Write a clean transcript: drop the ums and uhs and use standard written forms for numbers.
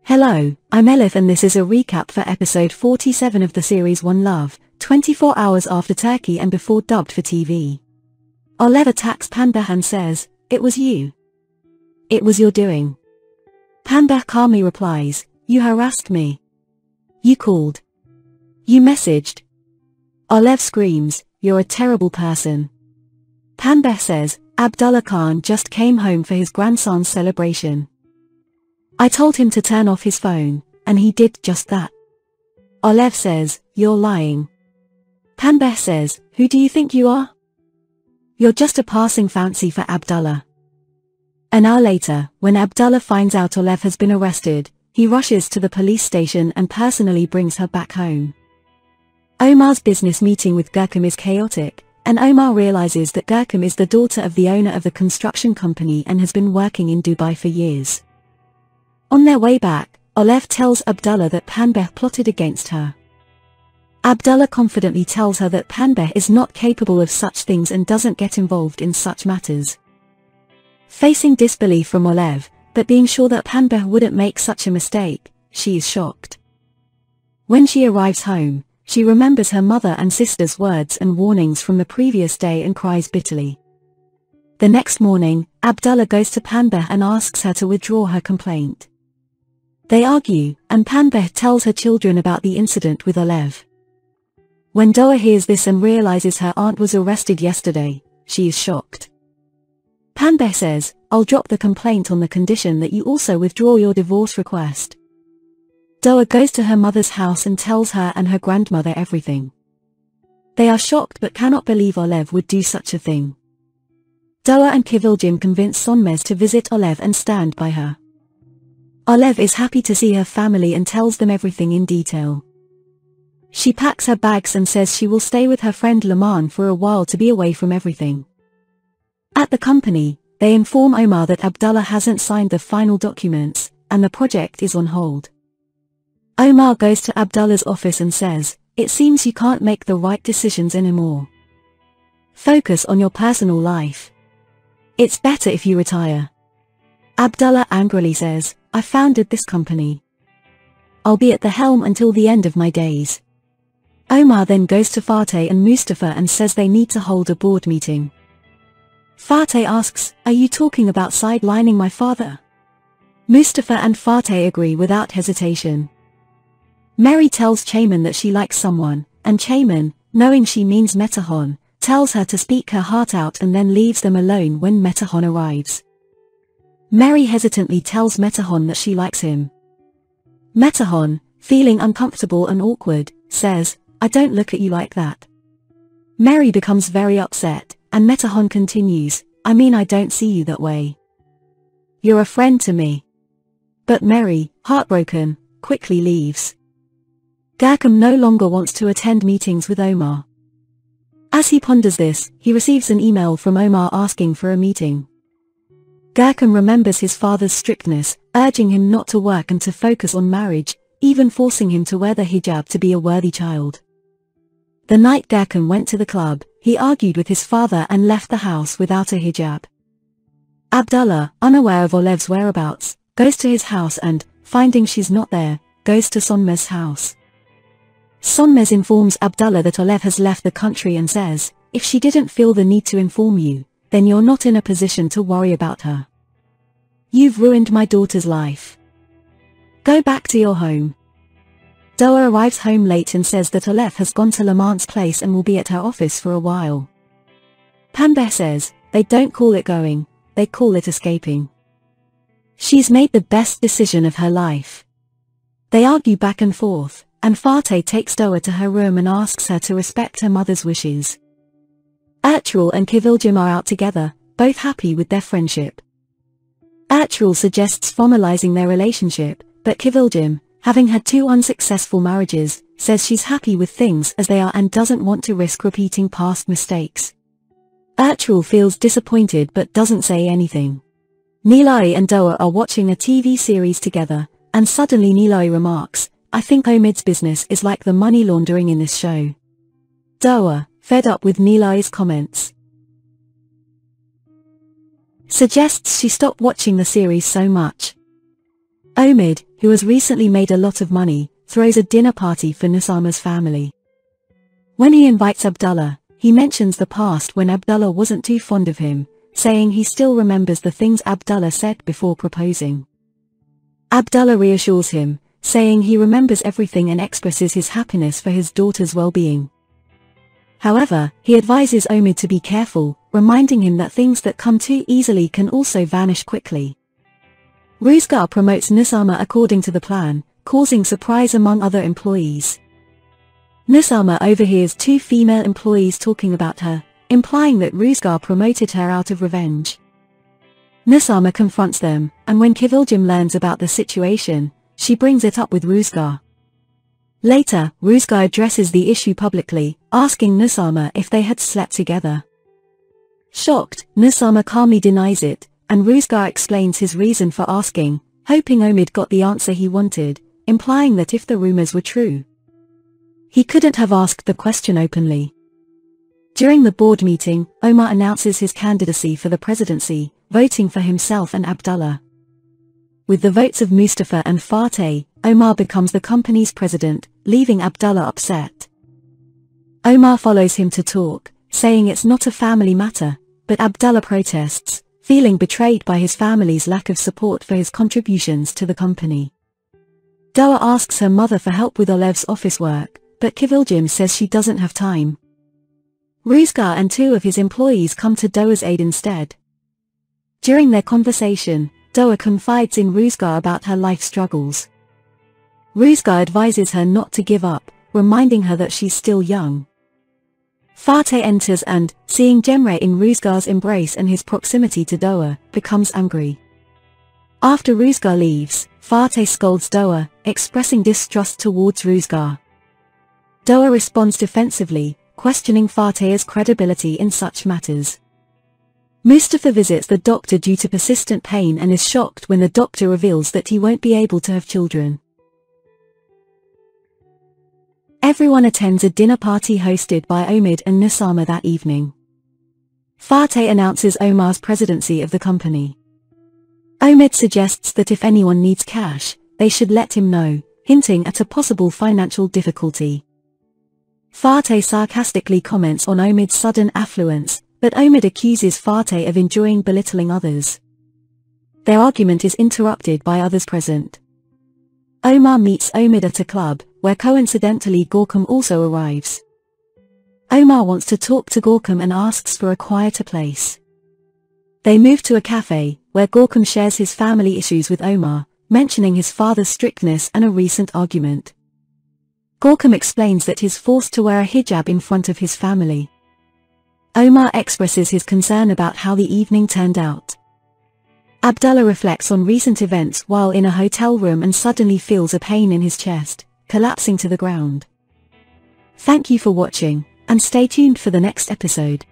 Hello, I'm Elif and this is a recap for episode 47 of the series One Love, 24 hours after Turkey and before dubbed for TV. Olev attacks Panbeh and says, "It was you. It was your doing." Panbeh calmly replies, "You harassed me. You called. You messaged." Olev screams, "You're a terrible person." Panbeh says, "Abdullah Khan just came home for his grandson's celebration. I told him to turn off his phone, and he did just that." Olev says, "You're lying." Panbeh says, "Who do you think you are? You're just a passing fancy for Abdullah." An hour later, when Abdullah finds out Olev has been arrested, he rushes to the police station and personally brings her back home. Omar's business meeting with Gurkam is chaotic, and Omar realizes that Gurkam is the daughter of the owner of the construction company and has been working in Dubai for years. On their way back, Olev tells Abdullah that Panbeh plotted against her. Abdullah confidently tells her that Panbeh is not capable of such things and doesn't get involved in such matters. Facing disbelief from Olev, but being sure that Panbeh wouldn't make such a mistake, she is shocked. When she arrives home, she remembers her mother and sister's words and warnings from the previous day and cries bitterly. The next morning, Abdullah goes to Panbeh and asks her to withdraw her complaint. They argue, and Panbeh tells her children about the incident with Olev. When Doa hears this and realizes her aunt was arrested yesterday, she is shocked. Panbeh says, "I'll drop the complaint on the condition that you also withdraw your divorce request." Doa goes to her mother's house and tells her and her grandmother everything. They are shocked but cannot believe Olev would do such a thing. Doa and Kızılcık convince Sonmez to visit Olev and stand by her. Olev is happy to see her family and tells them everything in detail. She packs her bags and says she will stay with her friend Laman for a while to be away from everything. At the company, they inform Omar that Abdullah hasn't signed the final documents, and the project is on hold. Omar goes to Abdullah's office and says, "It seems you can't make the right decisions anymore. Focus on your personal life. It's better if you retire." Abdullah angrily says, "I founded this company. I'll be at the helm until the end of my days." Omar then goes to Fateh and Mustafa and says they need to hold a board meeting. Fateh asks, "Are you talking about sidelining my father?" Mustafa and Fateh agree without hesitation. Mary tells Chayman that she likes someone, and Chayman, knowing she means Metahon, tells her to speak her heart out and then leaves them alone when Metahon arrives. Mary hesitantly tells Metahon that she likes him. Metahon, feeling uncomfortable and awkward, says, "I don't look at you like that." Mary becomes very upset, and Metahon continues, "I mean, I don't see you that way. You're a friend to me." But Mary, heartbroken, quickly leaves. Gurkam no longer wants to attend meetings with Omar. As he ponders this, he receives an email from Omar asking for a meeting. Gurkam remembers his father's strictness, urging him not to work and to focus on marriage, even forcing him to wear the hijab to be a worthy child. The night Gurkam went to the club, he argued with his father and left the house without a hijab. Abdullah, unaware of Olev's whereabouts, goes to his house and, finding she's not there, goes to Sonmez's house. Sonmez informs Abdullah that Olev has left the country and says, "If she didn't feel the need to inform you, then you're not in a position to worry about her. You've ruined my daughter's life. Go back to your home." Doa arrives home late and says that Olev has gone to Laman's place and will be at her office for a while. Panbeh says, "They don't call it going, they call it escaping. She's made the best decision of her life." They argue back and forth, and Fateh takes Doa to her room and asks her to respect her mother's wishes. Ertuğrul and Kızılcık are out together, both happy with their friendship. Ertuğrul suggests formalizing their relationship, but Kızılcık, having had 2 unsuccessful marriages, says she's happy with things as they are and doesn't want to risk repeating past mistakes. Ertuğrul feels disappointed but doesn't say anything. Nilay and Doa are watching a TV series together, and suddenly Nilay remarks, "I think Omid's business is like the money laundering in this show." Doa, fed up with Nilay's comments, suggests she stop watching the series so much. Omid, who has recently made a lot of money, throws a dinner party for Nusama's family. When he invites Abdullah, he mentions the past when Abdullah wasn't too fond of him, saying he still remembers the things Abdullah said before proposing. Abdullah reassures him, saying he remembers everything and expresses his happiness for his daughter's well-being. However, he advises Omid to be careful, reminding him that things that come too easily can also vanish quickly. Ruzgar promotes Nusama according to the plan, causing surprise among other employees. Nusama overhears two female employees talking about her, implying that Ruzgar promoted her out of revenge. Nusama confronts them, and when Kızılcık learns about the situation, she brings it up with Ruzgar. Later, Ruzgar addresses the issue publicly, asking Nusama if they had slept together. Shocked, Nusama calmly denies it, and Ruzgar explains his reason for asking, hoping Omid got the answer he wanted, implying that if the rumors were true, he couldn't have asked the question openly. During the board meeting, Omar announces his candidacy for the presidency, voting for himself and Abdullah. With the votes of Mustafa and Fateh, Omar becomes the company's president, leaving Abdullah upset. Omar follows him to talk, saying it's not a family matter, but Abdullah protests, feeling betrayed by his family's lack of support for his contributions to the company. Doa asks her mother for help with Olev's office work, but Kızılcık says she doesn't have time. Ruzgar and two of his employees come to Doa's aid instead. During their conversation, Doa confides in Ruzgar about her life struggles. Ruzgar advises her not to give up, reminding her that she's still young. Fateh enters and, seeing Cemre in Ruzgar's embrace and his proximity to Doa, becomes angry. After Ruzgar leaves, Fateh scolds Doa, expressing distrust towards Ruzgar. Doa responds defensively, questioning Fateh's credibility in such matters. Mustafa visits the doctor due to persistent pain and is shocked when the doctor reveals that he won't be able to have children. Everyone attends a dinner party hosted by Omid and Nusama that evening. Fateh announces Omar's presidency of the company. Omid suggests that if anyone needs cash, they should let him know, hinting at a possible financial difficulty. Fateh sarcastically comments on Omid's sudden affluence, but Omid accuses Fateh of enjoying belittling others. Their argument is interrupted by others present. Omar meets Omid at a club, where coincidentally Gorkum also arrives. Omar wants to talk to Gorkum and asks for a quieter place. They move to a cafe, where Gorkum shares his family issues with Omar, mentioning his father's strictness and a recent argument. Gorkum explains that he's forced to wear a hijab in front of his family. Omar expresses his concern about how the evening turned out. Abdullah reflects on recent events while in a hotel room and suddenly feels a pain in his chest, collapsing to the ground. Thank you for watching, and stay tuned for the next episode.